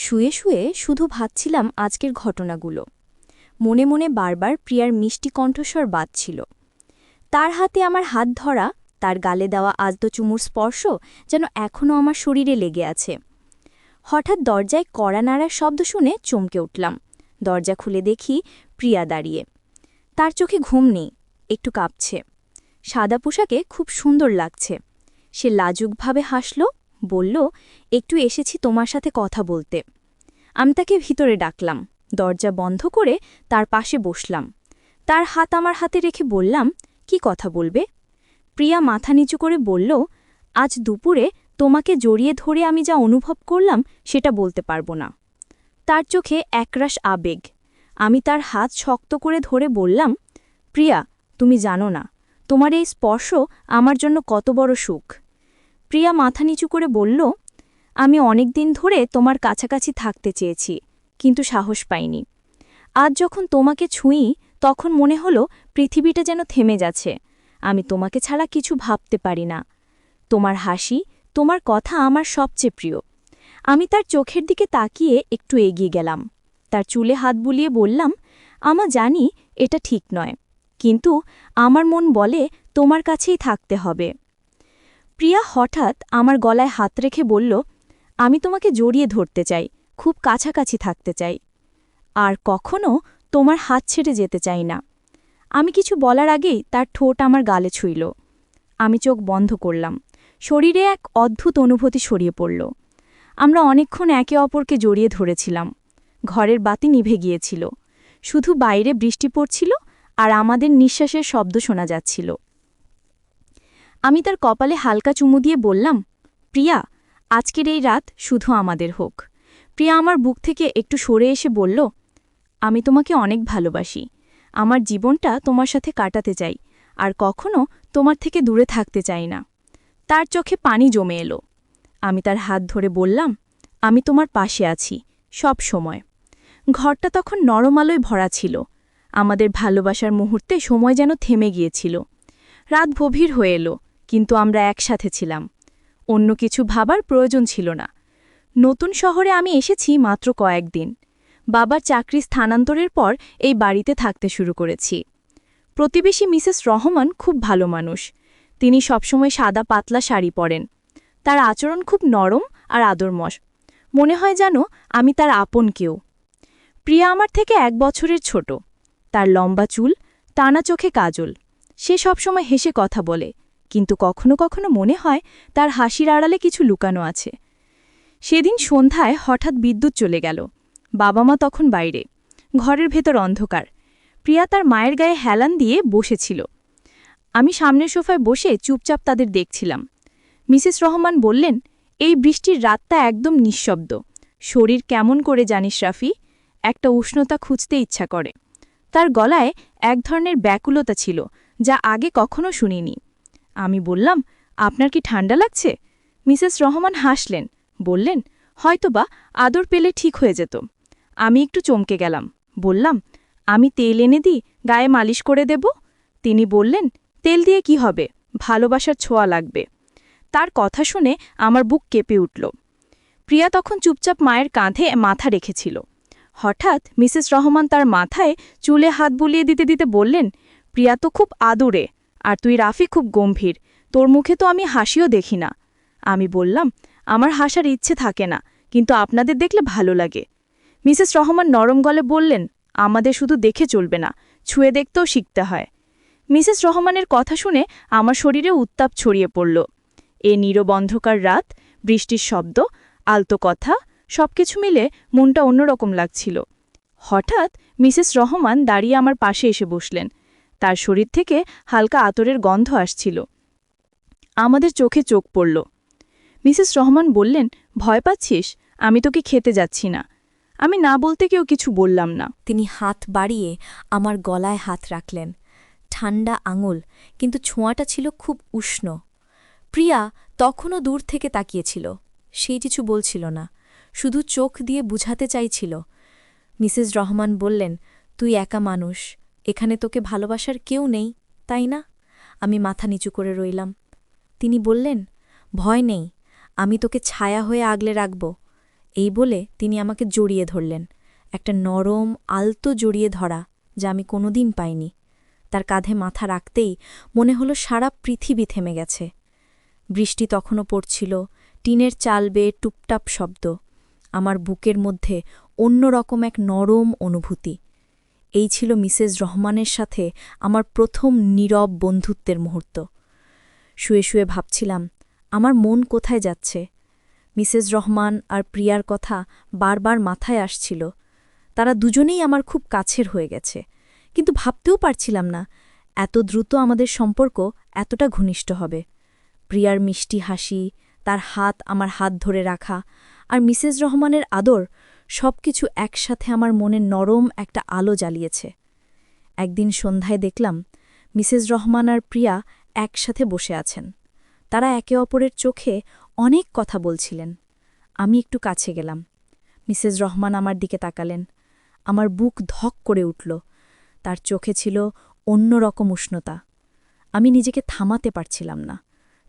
শুয়ে শুয়ে শুধু ভাবছিলাম আজকের ঘটনাগুলো। মনে মনে বারবার প্রিয়ার মিষ্টি কণ্ঠস্বর বাজছিল। তার হাতে আমার হাত ধরা, তার গালে দেওয়া আদ্য চুমুর স্পর্শ যেন এখনও আমার শরীরে লেগে আছে। হঠাৎ দরজায় কড়া নাড়ার শব্দ শুনে চমকে উঠলাম। দরজা খুলে দেখি প্রিয়া দাঁড়িয়ে। তার চোখে ঘুম নেই, একটু কাঁপছে। সাদা পোশাকে খুব সুন্দর লাগছে। সে লাজুকভাবে হাসল, বলল, একটু এসেছি তোমার সাথে কথা বলতে। আমি তাকে ভিতরে ডাকলাম, দরজা বন্ধ করে তার পাশে বসলাম। তার হাত আমার হাতে রেখে বললাম, কি কথা বলবে? প্রিয়া মাথা নিচু করে বলল, আজ দুপুরে তোমাকে জড়িয়ে ধরে আমি যা অনুভব করলাম সেটা বলতে পারবো না। তার চোখে একরাশ আবেগ। আমি তার হাত শক্ত করে ধরে বললাম, প্রিয়া, তুমি জানো না তোমার এই স্পর্শ আমার জন্য কত বড় সুখ। প্রিয়া মাথা নিচু করে বলল, আমি অনেক দিন ধরে তোমার কাছাকাছি থাকতে চেয়েছি, কিন্তু সাহস পাইনি। আজ যখন তোমাকে ছুঁই তখন মনে হলো পৃথিবীটা যেন থেমে যাচ্ছে। আমি তোমাকে ছাড়া কিছু ভাবতে পারি না। তোমার হাসি, তোমার কথা আমার সবচেয়ে প্রিয়। আমি তার চোখের দিকে তাকিয়ে একটু এগিয়ে গেলাম। তার চুলে হাত বুলিয়ে বললাম, জানি এটা ঠিক নয়, কিন্তু আমার মন বলে তোমার কাছেই থাকতে হবে। প্রিয়া হঠাৎ আমার গলায় হাত রেখে বলল, আমি তোমাকে জড়িয়ে ধরতে চাই, খুব কাছাকাছি থাকতে চাই, আর কখনো তোমার হাত ছেড়ে যেতে চাই না। আমি কিছু বলার আগেই তার ঠোঁট আমার গালে ছুঁইল। আমি চোখ বন্ধ করলাম। শরীরে এক অদ্ভুত অনুভূতি ছড়িয়ে পড়ল। আমরা অনেকক্ষণ একে অপরকে জড়িয়ে ধরেছিলাম। ঘরের বাতি নিভে গিয়েছিল, শুধু বাইরে বৃষ্টি পড়ছিল আর আমাদের নিঃশ্বাসের শব্দ শোনা যাচ্ছিল। আমি তার কপালে হালকা চুমু দিয়ে বললাম, প্রিয়া, আজকের এই রাত শুধু আমাদের হোক। প্রিয়া আমার বুক থেকে একটু সরে এসে বলল, আমি তোমাকে অনেক ভালোবাসি। আমার জীবনটা তোমার সাথে কাটাতে চাই, আর কখনো তোমার থেকে দূরে থাকতে চাই না। তার চোখে পানি জমে এলো। আমি তার হাত ধরে বললাম, আমি তোমার পাশে আছি, সব সময়। ঘরটা তখন নরম আলোয় ভরা ছিল। আমাদের ভালোবাসার মুহূর্তে সময় যেন থেমে গিয়েছিল। রাত গভীর হয়ে এলো, কিন্তু আমরা একসাথে ছিলাম। অন্য কিছু ভাবার প্রয়োজন ছিল না। নতুন শহরে আমি এসেছি মাত্র কয়েকদিন। বাবার চাকরি স্থানান্তরের পর এই বাড়িতে থাকতে শুরু করেছি। প্রতিবেশী মিসেস রহমান খুব ভালো মানুষ। তিনি সবসময় সাদা পাতলা শাড়ি পরেন। তার আচরণ খুব নরম আর আদরমশ। মনে হয় যেন আমি তার আপন কেউ। প্রিয়া আমার থেকে 1 বছরের ছোট। তার লম্বা চুল, টানা চোখে কাজল। সে সবসময় হেসে কথা বলে, কিন্তু কখনো কখনো মনে হয় তার হাসির আড়ালে কিছু লুকানো আছে। সেদিন সন্ধ্যায় হঠাৎ বিদ্যুৎ চলে গেল। বাবা মা তখন বাইরে। ঘরের ভেতর অন্ধকার। প্রিয়া তার মায়ের গায়ে হেলান দিয়ে বসেছিল। আমি সামনের সোফায় বসে চুপচাপ তাদের দেখছিলাম। মিসেস রহমান বললেন, এই বৃষ্টির রাতটা একদম নিঃশব্দ। শরীর কেমন করে জানিস রাফি? একটা উষ্ণতা খুঁজতে ইচ্ছা করে। তার গলায় এক ধরনের ব্যাকুলতা ছিল, যা আগে কখনো শুনিনি। আমি বললাম, আপনার কি ঠান্ডা লাগছে? মিসেস রহমান হাসলেন, বললেন, হয়তোবা আদর পেলে ঠিক হয়ে যেত। আমি একটু চমকে গেলাম। বললাম, আমি তেল এনে দিই, গায়ে মালিশ করে দেব? তিনি বললেন, তেল দিয়ে কি হবে, ভালোবাসার ছোঁয়া লাগবে। তার কথা শুনে আমার বুক কেঁপে উঠল। প্রিয়া তখন চুপচাপ মায়ের কাঁধে মাথা রেখেছিল। হঠাৎ মিসেস রহমান তার মাথায় চুলে হাত বুলিয়ে দিতে দিতে বললেন, প্রিয়া তো খুব আদুরে, আর তুই রাফি খুব গম্ভীর। তোর মুখে তো আমি হাসিও দেখি না। আমি বললাম, আমার হাসার ইচ্ছে থাকে না, কিন্তু আপনাদের দেখলে ভালো লাগে। মিসেস রহমান নরম গলে বললেন, আমাদের শুধু দেখে চলবে না, ছুঁয়ে দেখতেও শিখতে হয়। মিসেস রহমানের কথা শুনে আমার শরীরে উত্তাপ ছড়িয়ে পড়ল। এ নীরব অন্ধকার রাত, বৃষ্টির শব্দ, আলতো কথা, সবকিছু মিলে মনটা অন্যরকম লাগছিল। হঠাৎ মিসেস রহমান দাঁড়িয়ে আমার পাশে এসে বসলেন। তার শরীর থেকে হালকা আতরের গন্ধ আসছিল। আমাদের চোখে চোখ পড়ল। মিসেস রহমান বললেন, ভয় পাচ্ছিস? আমি তোকে খেতে যাচ্ছি না। আমি না বলতে কেউ কিছু বললাম না। তিনি হাত বাড়িয়ে আমার গলায় হাত রাখলেন। ঠান্ডা আঙুল, কিন্তু ছোঁয়াটা ছিল খুব উষ্ণ। প্রিয়া তখনও দূর থেকে তাকিয়েছিল। সে কিছু বলছিল না, শুধু চোখ দিয়ে বুঝাতে চাইছিল। মিসেস রহমান বললেন, তুই একা মানুষ, এখানে তোকে ভালোবাসার কেউ নেই, তাই না? আমি মাথা নিচু করে রইলাম। তিনি বললেন, ভয় নেই, আমি তোকে ছায়া হয়ে আগলে রাখব। এই বলে তিনি আমাকে জড়িয়ে ধরলেন, একটা নরম আলতো জড়িয়ে ধরা যা আমি কোনোদিন পাইনি। তার কাঁধে মাথা রাখতেই মনে হলো সারা পৃথিবী থেমে গেছে। বৃষ্টি তখনও পড়ছিল, টিনের চাল বেয়ে টুপটাপ শব্দ। আমার বুকের মধ্যে অন্যরকম এক নরম অনুভূতি। এই ছিল মিসেস রহমানের সাথে আমার প্রথম নীরব বন্ধুত্বের মুহূর্ত। শুয়ে শুয়ে ভাবছিলাম, আমার মন কোথায় যাচ্ছে। মিসেস রহমান আর প্রিয়ার কথা বারবার মাথায় আসছিল। তারা দুজনেই আমার খুব কাছের হয়ে গেছে, কিন্তু ভাবতেও পারছিলাম না এত দ্রুত আমাদের সম্পর্ক এতটা ঘনিষ্ঠ হবে। প্রিয়ার মিষ্টি হাসি, তার হাত আমার হাত ধরে রাখা, আর মিসেস রহমানের আদর সবকিছু একসাথে আমার মনে নরম একটা আলো জ্বালিয়েছে। একদিন সন্ধ্যায় দেখলাম মিসেস রহমান আর প্রিয়া একসাথে বসে আছেন। তারা একে অপরের চোখে অনেক কথা বলছিলেন। আমি একটু কাছে গেলাম। মিসেস রহমান আমার দিকে তাকালেন। আমার বুক ধক করে উঠল। তার চোখে ছিল অন্যরকম উষ্ণতা। আমি নিজেকে থামাতে পারছিলাম না।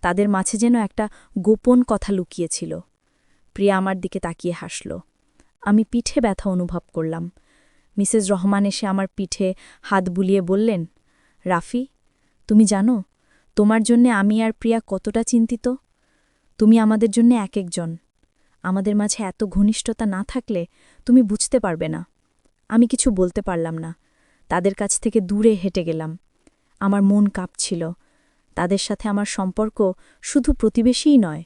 তাদের মাঝে যেন একটা গোপন কথা লুকিয়েছিল। প্রিয়া আমার দিকে তাকিয়ে হাসল। আমি পিঠে ব্যথা অনুভব করলাম। মিসেস রহমান এসে আমার পিঠে হাত বুলিয়ে বললেন, রাফি, তুমি জানো তোমার জন্যে আমি আর প্রিয়া কতটা চিন্তিত? তুমি আমাদের জন্য এক একজন। আমাদের মাঝে এত ঘনিষ্ঠতা না থাকলে তুমি বুঝতে পারবে না। আমি কিছু বলতে পারলাম না। তাদের কাছ থেকে দূরে হেঁটে গেলাম। আমার মন কাঁপছিল। তাদের সাথে আমার সম্পর্ক শুধু প্রতিবেশীই নয়,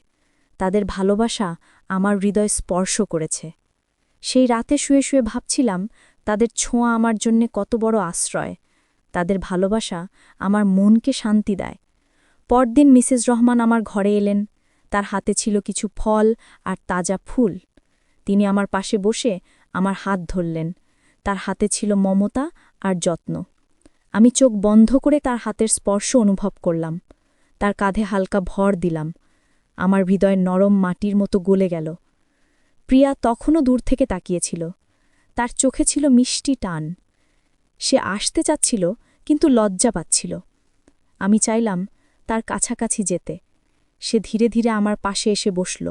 তাদের ভালোবাসা আমার হৃদয় স্পর্শ করেছে। সেই রাতে শুয়ে শুয়ে ভাবছিলাম তাদের ছোঁয়া আমার জন্যে কত বড় আশ্রয়। তাদের ভালোবাসা আমার মনকে শান্তি দেয়। পরদিন মিসেস রহমান আমার ঘরে এলেন। তার হাতে ছিল কিছু ফল আর তাজা ফুল। তিনি আমার পাশে বসে আমার হাত ধরলেন। তার হাতে ছিল মমতা আর যত্ন। আমি চোখ বন্ধ করে তার হাতের স্পর্শ অনুভব করলাম। তার কাঁধে হালকা ভর দিলাম। আমার হৃদয় নরম মাটির মতো গলে গেল। প্রিয়া তখনও দূর থেকে তাকিয়েছিল। তার চোখে ছিল মিষ্টি টান। সে আসতে চাচ্ছিল, কিন্তু লজ্জা পাচ্ছিল। আমি চাইলাম তার কাছাকাছি যেতে। সে ধীরে ধীরে আমার পাশে এসে বসল।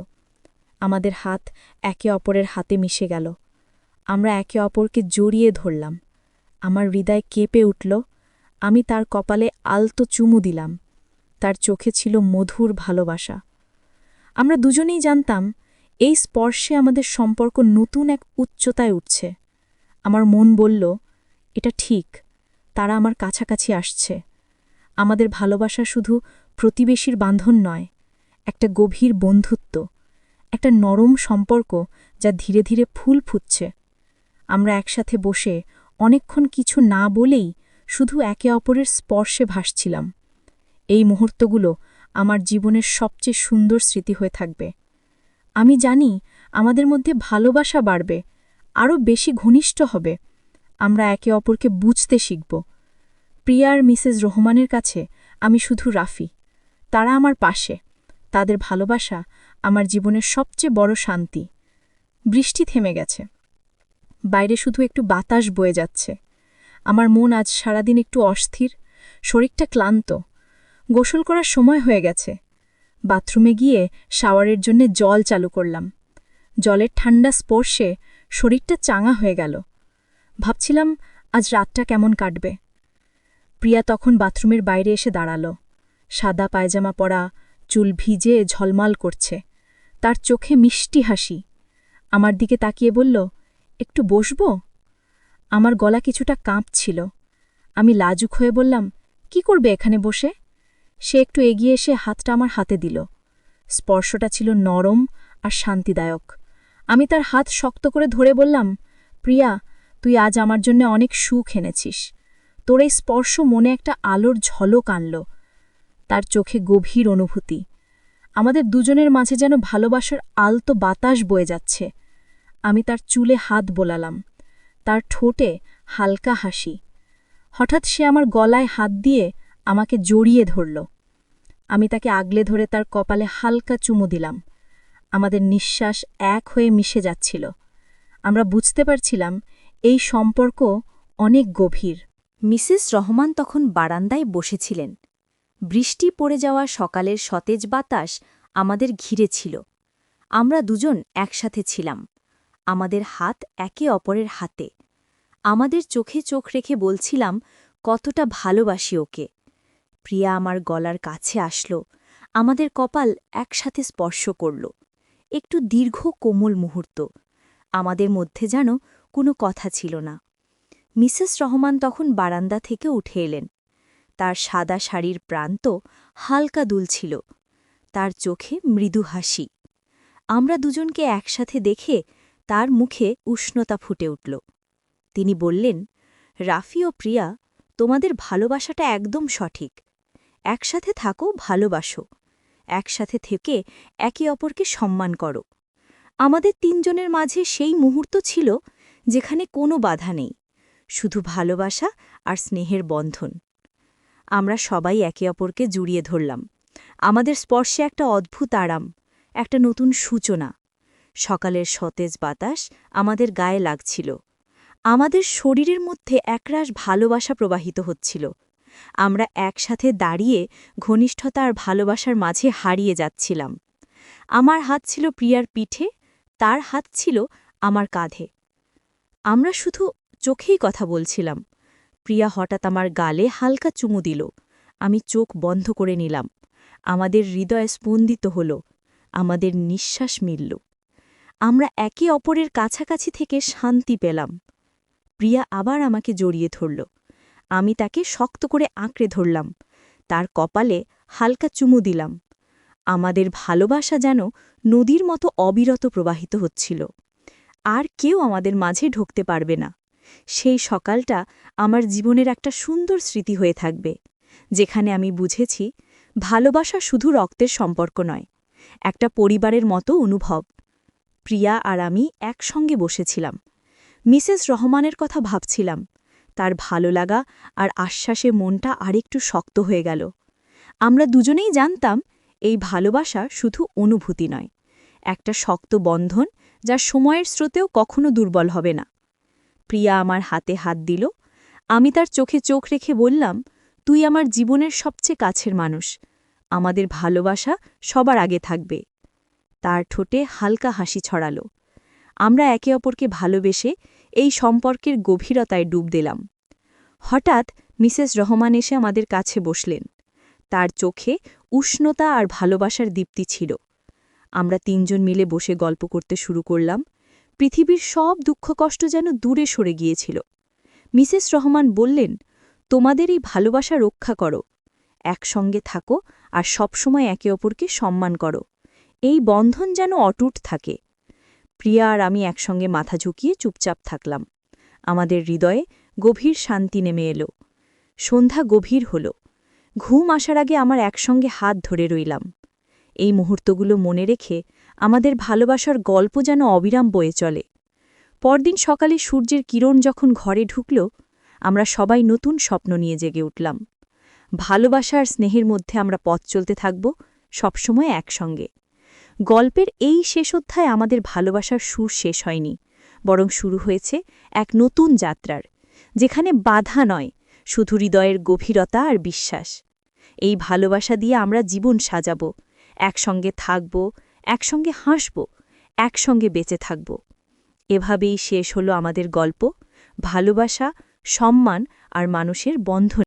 আমাদের হাত একে অপরের হাতে মিশে গেল। আমরা একে অপরকে জড়িয়ে ধরলাম। আমার হৃদয় কেঁপে উঠল। আমি তার কপালে আলতো চুমু দিলাম। তার চোখে ছিল মধুর ভালোবাসা। আমরা দুজনেই জানতাম এই স্পর্শে আমাদের সম্পর্ক নতুন এক উচ্চতায় উঠছে। আমার মন বলল, এটা ঠিক, তারা আমার কাছাকাছি আসছে। আমাদের ভালোবাসা শুধু প্রতিবেশীর বাঁধন নয়, একটা গভীর বন্ধুত্ব, একটা নরম সম্পর্ক যা ধীরে ধীরে ফুল ফুটছে। আমরা একসাথে বসে অনেকক্ষণ কিছু না বলেই শুধু একে অপরের স্পর্শে ভাসছিলাম। এই মুহূর্তগুলো আমার জীবনের সবচেয়ে সুন্দর স্মৃতি হয়ে থাকবে। আমি জানি আমাদের মধ্যে ভালোবাসা বাড়বে, আরও বেশি ঘনিষ্ঠ হবে। আমরা একে অপরকে বুঝতে শিখব। প্রিয়ার মিসেস রহমানের কাছে আমি শুধু রাফি। তারা আমার পাশে। তাদের ভালোবাসা আমার জীবনের সবচেয়ে বড় শান্তি। বৃষ্টি থেমে গেছে। বাইরে শুধু একটু বাতাস বয়ে যাচ্ছে। আমার মন আজ সারাদিন একটু অস্থির, শরীরটা ক্লান্ত। গোসল করার সময় হয়ে গেছে। বাথরুমে গিয়ে শাওয়ারের জন্য জল চালু করলাম। জলের ঠান্ডা স্পর্শে শরীরটা চাঙা হয়ে গেল। ভাবছিলাম আজ রাতটা কেমন কাটবে। প্রিয়া তখন বাথরুমের বাইরে এসে দাঁড়াল। সাদা পায়জামা পরা, চুল ভিজে ঝলমাল করছে। তার চোখে মিষ্টি হাসি। আমার দিকে তাকিয়ে বলল, একটু বসব? আমার গলা কিছুটা কাঁপছিল। আমি লাজুক হয়ে বললাম, কি করবে এখানে বসে? সে একটু এগিয়ে এসে হাতটা আমার হাতে দিল। স্পর্শটা ছিল নরম আর শান্তিদায়ক। আমি তার হাত শক্ত করে ধরে বললাম, প্রিয়া, তুই আজ আমার জন্য অনেক সুখ এনেছিস। তোর এই স্পর্শ মনে একটা আলোর ঝলক আনল। তার চোখে গভীর অনুভূতি। আমাদের দুজনের মাঝে যেন ভালোবাসার আলতো বাতাস বয়ে যাচ্ছে। আমি তার চুলে হাত বোলালাম। তার ঠোঁটে হালকা হাসি। হঠাৎ সে আমার গলায় হাত দিয়ে আমাকে জড়িয়ে ধরল। আমি তাকে আগলে ধরে তার কপালে হালকা চুমু দিলাম। আমাদের নিঃশ্বাস এক হয়ে মিশে যাচ্ছিল। আমরা বুঝতে পারছিলাম এই সম্পর্ক অনেক গভীর। মিসেস রহমান তখন বারান্দায় বসেছিলেন। বৃষ্টি পড়ে যাওয়া সকালের সতেজ বাতাস আমাদের ঘিরে ছিল। আমরা দুজন একসাথে ছিলাম। আমাদের হাত একে অপরের হাতে। আমাদের চোখে চোখ রেখে বলছিলাম কতটা ভালোবাসি ওকে। প্রিয়া আমার গলার কাছে আসলো, আমাদের কপাল একসাথে স্পর্শ করল। একটু দীর্ঘ কোমল মুহূর্ত। আমাদের মধ্যে যেন কোনো কথা ছিল না। মিসেস রহমান তখন বারান্দা থেকে উঠে এলেন। তার সাদা শাড়ির প্রান্ত হালকা দুলছিল, তার চোখে মৃদু হাসি। আমরা দুজনকে একসাথে দেখে তার মুখে উষ্ণতা ফুটে উঠল। তিনি বললেন, রাফি ও প্রিয়া, তোমাদের ভালোবাসাটা একদম সঠিক। একসাথে থাকো, ভালোবাসো। একসাথে থেকে একে অপরকে সম্মান করো। আমাদের তিনজনের মাঝে সেই মুহূর্ত ছিল যেখানে কোনো বাধা নেই, শুধু ভালোবাসা আর স্নেহের বন্ধন। আমরা সবাই একে অপরকে জড়িয়ে ধরলাম। আমাদের স্পর্শে একটা অদ্ভুত আরাম, একটা নতুন সূচনা। সকালের সতেজ বাতাস আমাদের গায়ে লাগছিল। আমাদের শরীরের মধ্যে একরাশ ভালোবাসা প্রবাহিত হচ্ছিল। আমরা একসাথে দাঁড়িয়ে ঘনিষ্ঠতা আর ভালোবাসার মাঝে হারিয়ে যাচ্ছিলাম। আমার হাত ছিল প্রিয়ার পিঠে, তার হাত ছিল আমার কাঁধে। আমরা শুধু চোখেই কথা বলছিলাম। প্রিয়া হঠাৎ আমার গালে হালকা চুমু দিল। আমি চোখ বন্ধ করে নিলাম। আমাদের হৃদয় স্পন্দিত হল, আমাদের নিঃশ্বাস মিলল। আমরা একে অপরের কাছাকাছি থেকে শান্তি পেলাম। প্রিয়া আবার আমাকে জড়িয়ে ধরল। আমি তাকে শক্ত করে আঁকড়ে ধরলাম, তার কপালে হালকা চুমু দিলাম। আমাদের ভালোবাসা যেন নদীর মতো অবিরত প্রবাহিত হচ্ছিল। আর কেউ আমাদের মাঝে ঢুকতে পারবে না। সেই সকালটা আমার জীবনের একটা সুন্দর স্মৃতি হয়ে থাকবে, যেখানে আমি বুঝেছি ভালোবাসা শুধু রক্তের সম্পর্ক নয়, একটা পরিবারের মতো অনুভব। প্রিয়া আর আমি একসঙ্গে বসেছিলাম। মিসেস রহমানের কথা ভাবছিলাম। তার ভালো লাগা আর আশ্বাসে মনটা আরেকটু শক্ত হয়ে গেল। আমরা দুজনেই জানতাম এই ভালোবাসা শুধু অনুভূতি নয়, একটা শক্ত বন্ধন যা সময়ের স্রোতেও কখনো দুর্বল হবে না। প্রিয়া আমার হাতে হাত দিল। আমি তার চোখে চোখ রেখে বললাম, তুই আমার জীবনের সবচেয়ে কাছের মানুষ। আমাদের ভালোবাসা সবার আগে থাকবে। তার ঠোঁটে হালকা হাসি ছড়াল। আমরা একে অপরকে ভালোবেসে এই সম্পর্কের গভীরতায় ডুব দিলাম। হঠাৎ মিসেস রহমান এসে আমাদের কাছে বসলেন। তার চোখে উষ্ণতা আর ভালোবাসার দীপ্তি ছিল। আমরা তিনজন মিলে বসে গল্প করতে শুরু করলাম। পৃথিবীর সব দুঃখ কষ্ট যেন দূরে সরে গিয়েছিল। মিসেস রহমান বললেন, তোমাদের এই ভালোবাসা রক্ষা করো, একসঙ্গে থাকো আর সবসময় একে অপরকে সম্মান করো। এই বন্ধন যেন অটুট থাকে। প্রিয়া আর আমি একসঙ্গে মাথা ঝুঁকিয়ে চুপচাপ থাকলাম। আমাদের হৃদয়ে গভীর শান্তি নেমে এলো। সন্ধ্যা গভীর হল। ঘুম আসার আগে আমার একসঙ্গে হাত ধরে রইলাম। এই মুহূর্তগুলো মনে রেখে আমাদের ভালোবাসার গল্প যেন অবিরাম বয়ে চলে। পরদিন সকালে সূর্যের কিরণ যখন ঘরে ঢুকল, আমরা সবাই নতুন স্বপ্ন নিয়ে জেগে উঠলাম। ভালোবাসা আর স্নেহের মধ্যে আমরা পথ চলতে থাকব, সবসময় একসঙ্গে। গল্পের এই শেষ অধ্যায়ে আমাদের ভালোবাসার সুর শেষ হয়নি, বরং শুরু হয়েছে এক নতুন যাত্রার, যেখানে বাধা নয়, শুধু হৃদয়ের গভীরতা আর বিশ্বাস। এই ভালোবাসা দিয়ে আমরা জীবন সাজাব, একসঙ্গে থাকব, একসঙ্গে হাসব, একসঙ্গে বেঁচে থাকব। এভাবেই শেষ হলো আমাদের গল্প, ভালোবাসা, সম্মান আর মানুষের বন্ধন।